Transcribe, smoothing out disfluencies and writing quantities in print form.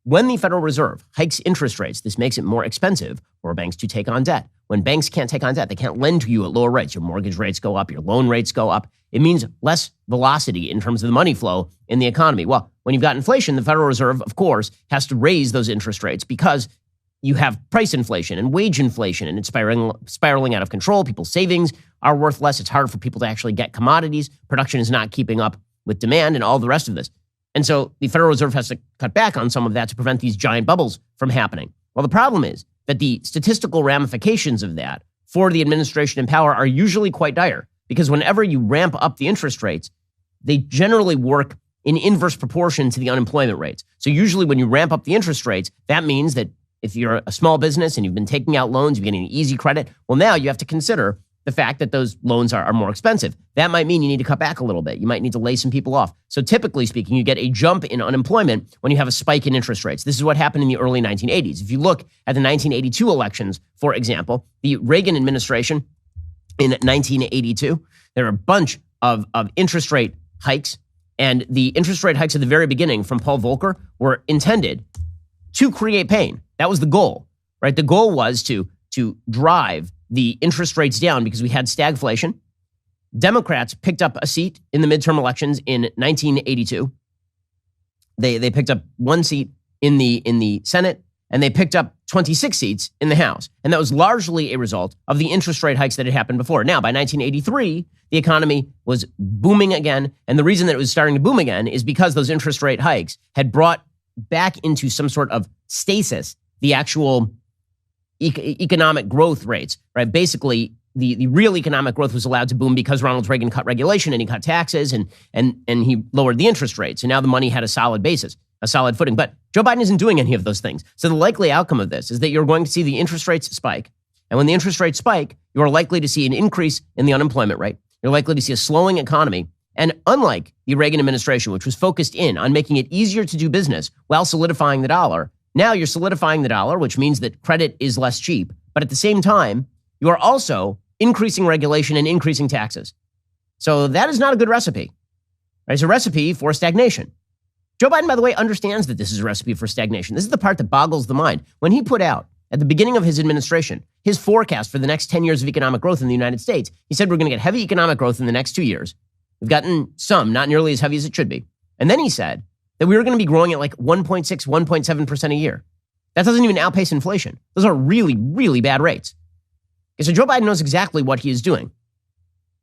when the Federal Reserve hikes interest rates, this makes it more expensive for banks to take on debt. When banks can't take on debt, they can't lend to you at lower rates. Your mortgage rates go up, your loan rates go up. It means less velocity in terms of the money flow in the economy. Well, when you've got inflation, the Federal Reserve, of course, has to raise those interest rates because you have price inflation and wage inflation, and it's spiraling out of control. People's savings are worth less. It's hard for people to actually get commodities. Production is not keeping up with demand and all the rest of this. And so the Federal Reserve has to cut back on some of that to prevent these giant bubbles from happening. Well, the problem is that the statistical ramifications of that for the administration in power are usually quite dire, because whenever you ramp up the interest rates, they generally work in inverse proportion to the unemployment rates. So usually when you ramp up the interest rates, that means that if you're a small business and you've been taking out loans, you're getting easy credit, well, now you have to consider the fact that those loans are more expensive. That might mean you need to cut back a little bit. You might need to lay some people off. So typically speaking, you get a jump in unemployment when you have a spike in interest rates. This is what happened in the early 1980s. If you look at the 1982 elections, for example, the Reagan administration in 1982, there were a bunch of interest rate hikes, and the interest rate hikes at the very beginning from Paul Volcker were intended to create pain. That was the goal, right? The goal was to drive the interest rates down because we had stagflation. Democrats picked up a seat in the midterm elections in 1982. They picked up one seat in the Senate, and they picked up 26 seats in the House. And that was largely a result of the interest rate hikes that had happened before. Now, by 1983, the economy was booming again. And the reason that it was starting to boom again is because those interest rate hikes had brought back into some sort of stasis the actual economic growth rates, right? Basically, the real economic growth was allowed to boom because Ronald Reagan cut regulation and he cut taxes and he lowered the interest rates. And now the money had a solid basis, a solid footing. But Joe Biden isn't doing any of those things. So the likely outcome of this is that you're going to see the interest rates spike. And when the interest rates spike, you are likely to see an increase in the unemployment rate. You're likely to see a slowing economy. And unlike the Reagan administration, which was focused in on making it easier to do business while solidifying the dollar, now you're solidifying the dollar, which means that credit is less cheap. But at the same time, you are also increasing regulation and increasing taxes. So that is not a good recipe. It's a recipe for stagnation. Joe Biden, by the way, understands that this is a recipe for stagnation. This is the part that boggles the mind. When he put out, at the beginning of his administration, his forecast for the next 10 years of economic growth in the United States, he said we're going to get heavy economic growth in the next 2 years. We've gotten some, not nearly as heavy as it should be. And then he said that we were going to be growing at like 1.6, 1.7% a year. That doesn't even outpace inflation. Those are really, really bad rates. Okay, so Joe Biden knows exactly what he is doing.